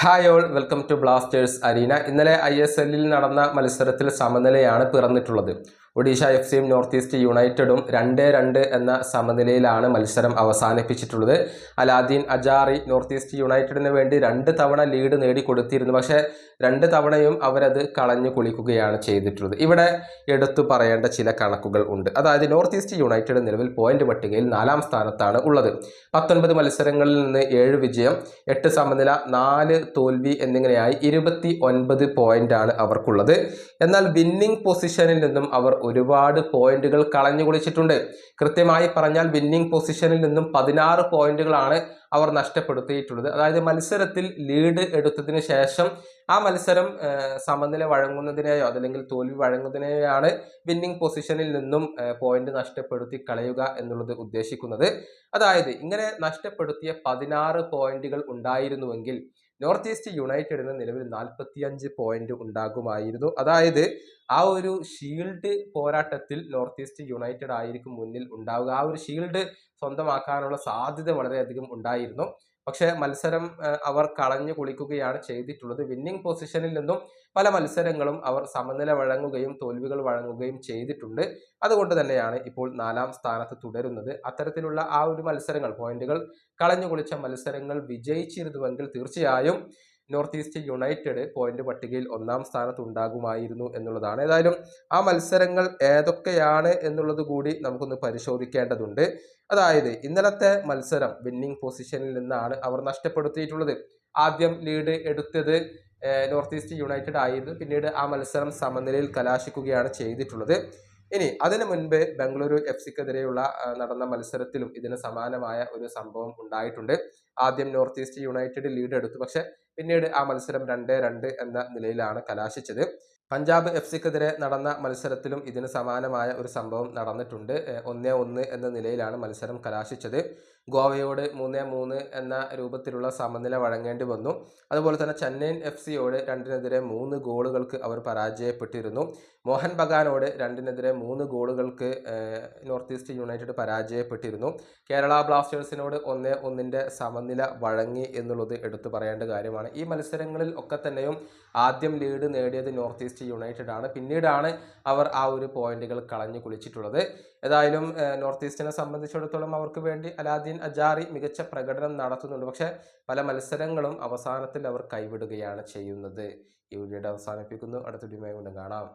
Hi all, welcome to Blasters arena. ഇന്നലെ ISLൽ നടന്ന മത്സരത്തിൽ സമനിലയാണ് പിറന്നിട്ടുള്ളത്. ഒഡീഷ FCയും നോർത്ത് ഈസ്റ്റ് യുണൈറ്റഡും 2-2 എന്ന സമനിലയിലാണ് മത്സരം അവസാനിപ്പിച്ചിട്ടുള്ളത്. അലാദീൻ അജാറി നോർത്ത് ഈസ്റ്റ് യുണൈറ്റഡിന് വേണ്ടി 2 തവണ ലീഡ് നേടിക്കൊടുത്തിരുന്നു. പക്ഷേ 2 തവണയും അവരത് കളഞ്ഞു കുളിക്കുകയാണ് ചെയ്തിട്ടുള്ളത്. ഇവിടെ എടുത്തു പറയേണ്ട ചില കണക്കുകൾ ഉണ്ട്. അതായത് നോർത്ത് ഈസ്റ്റ് യുണൈറ്റഡ് നിലവിൽ പോയിന്റ് പട്ടികയിൽ 4ാം സ്ഥാനത്താണ് ഉള്ളത്. 19 മത്സരങ്ങളിൽ നിന്ന് 7 വിജയം, 8 സമനില, 4 തോൽവി എന്നിങ്ങനെയായി 29 പോയിന്റാണ് അവർക്കുള്ളത്. എന്നാൽ വിന്നിംഗ് പൊസിഷനിൽ നിന്നും അവർ ഒരുപാട് പോയിന്റുകൾ കളഞ്ഞു കുളിച്ചിട്ടുണ്ട്. കൃത്യമായി പറഞ്ഞാൽ വിന്നിംഗ് പൊസിഷനിൽ നിന്നും 16 പോയിന്റുകളാണ് അവർ നഷ്ടപ്പെടുത്തിയിട്ടുള്ളത്. അതായത് മത്സരത്തിൽ ലീഡ് എടുത്തതിന് ശേഷം ആ മത്സരം സമനില വഴങ്ങുന്നതിനെയോ അതല്ലെങ്കിൽ തോൽവി വഴങ്ങുന്നതിനെയാണ് വിന്നിംഗ് പൊസിഷനിൽ നിന്നും പോയിന്റ് നഷ്ടപ്പെടുത്തി കളയുക എന്നുള്ളത് ഉദ്ദേശിക്കുന്നത്. അതായത് ഇങ്ങനെ നഷ്ടപ്പെടുത്തിയ 16 പോയിന്റുകൾ ഉണ്ടായിരുന്നുവെങ്കിൽ നോർത്ത് ഈസ്റ്റ് യുണൈറ്റഡിന് നിലവിൽ 45 പോയിന്റ് ഉണ്ടാകുമായിരുന്നു. അതായത് ആ ഒരു ഷീൽഡ് പോരാട്ടത്തിൽ നോർത്ത് ഈസ്റ്റ് യുണൈറ്റഡ് ആയിരിക്കും മുന്നിൽ ഉണ്ടാവുക. ആ ഒരു ഷീൽഡ് സ്വന്തമാക്കാനുള്ള സാധ്യത വളരെയധികം ഉണ്ടായിരുന്നു. പക്ഷേ മത്സരം അവർ കളഞ്ഞു കുളിക്കുകയാണ് ചെയ്തിട്ടുള്ളത്. വിന്നിംഗ് പൊസിഷനിൽ നിന്നും പല മത്സരങ്ങളും അവർ സമനില വഴങ്ങുകയും തോൽവികൾ വഴങ്ങുകയും ചെയ്തിട്ടുണ്ട്. അതുകൊണ്ട് തന്നെയാണ് ഇപ്പോൾ 4ാം സ്ഥാനത്ത് തുടരുന്നത്. അത്തരത്തിലുള്ള ആ ഒരു മത്സരങ്ങൾ, പോയിന്റുകൾ കളഞ്ഞു കുളിച്ച മത്സരങ്ങൾ വിജയിച്ചിരുന്നുവെങ്കിൽ തീർച്ചയായും നോർത്ത് ഈസ്റ്റ് യുണൈറ്റഡ് പോയിന്റ് പട്ടികയിൽ 1ാം സ്ഥാനത്ത് ഉണ്ടാകുമായിരുന്നു എന്നുള്ളതാണ്. ഏതായാലും ആ മത്സരങ്ങൾ ഏതൊക്കെയാണ് എന്നുള്ളത് കൂടി നമുക്കൊന്ന് പരിശോധിക്കേണ്ടതുണ്ട്. അതായത് ഇന്നലത്തെ മത്സരം വിന്നിംഗ് പൊസിഷനിൽ നിന്നാണ് അവർ നഷ്ടപ്പെടുത്തിയിട്ടുള്ളത്. ആദ്യം ലീഡ് എടുത്തത് നോർത്ത് ഈസ്റ്റ് യുണൈറ്റഡ് ആയിരുന്നു. പിന്നീട് ആ മത്സരം സമനിലയിൽ കലാശിക്കുകയാണ് ചെയ്തിട്ടുള്ളത്. ഇനി അതിനു മുൻപ് ബംഗളൂരു FCക്കെതിരെയുള്ള നടന്ന മത്സരത്തിലും ഇതിന് സമാനമായ ഒരു സംഭവം ഉണ്ടായിട്ടുണ്ട്. ആദ്യം നോർത്ത് ഈസ്റ്റ് യുണൈറ്റഡ് ലീഡ് എടുത്തു. പക്ഷെ പിന്നീട് ആ മത്സരം 2-2 എന്ന നിലയിലാണ് കലാശിച്ചത്. പഞ്ചാബ് FCക്കെതിരെ നടന്ന മത്സരത്തിലും ഇതിന് സമാനമായ ഒരു സംഭവം നടന്നിട്ടുണ്ട്. 1-1 എന്ന നിലയിലാണ് മത്സരം കലാശിച്ചത്. ഗോവയോട് 3-3 എന്ന രൂപത്തിലുള്ള സമനില വഴങ്ങേണ്ടി വന്നു. അതുപോലെ തന്നെ ചെന്നൈയിൻ FCയോട് 2-3 ഗോളുകൾക്ക് അവർ പരാജയപ്പെട്ടിരുന്നു. മോഹൻ ബഗാനോട് 2-3 ഗോളുകൾക്ക് നോർത്ത് ഈസ്റ്റ് യുണൈറ്റഡ് പരാജയപ്പെട്ടിരുന്നു. കേരള ബ്ലാസ്റ്റേഴ്സിനോട് 1-1 സമനില വഴങ്ങി എന്നുള്ളത് എടുത്തു പറയേണ്ട കാര്യമാണ്. ഈ മത്സരങ്ങളിൽ ഒക്കെ തന്നെയും ആദ്യം ലീഡ് നേടിയത് നോർത്ത് ഈസ്റ്റ് യുണൈറ്റഡ് ആണ്. പിന്നീടാണ് അവർ ആ ഒരു പോയിന്റുകൾ കളഞ്ഞു കുളിച്ചിട്ടുള്ളത്. ഏതായാലും നോർത്ത് ഈസ്റ്റിനെ സംബന്ധിച്ചിടത്തോളം അവർക്ക് വേണ്ടി അലാദീൻ അജാറി മികച്ച പ്രകടനം നടത്തുന്നുണ്ട്. പക്ഷേ പല മത്സരങ്ങളും അവസാനത്തിൽ അവർ കൈവിടുകയാണ് ചെയ്യുന്നത്. ഈ വീഡിയോ അവസാനിപ്പിക്കുന്നു. അടുത്ത വീഡിയോയുമായി വീണ്ടും കാണാം.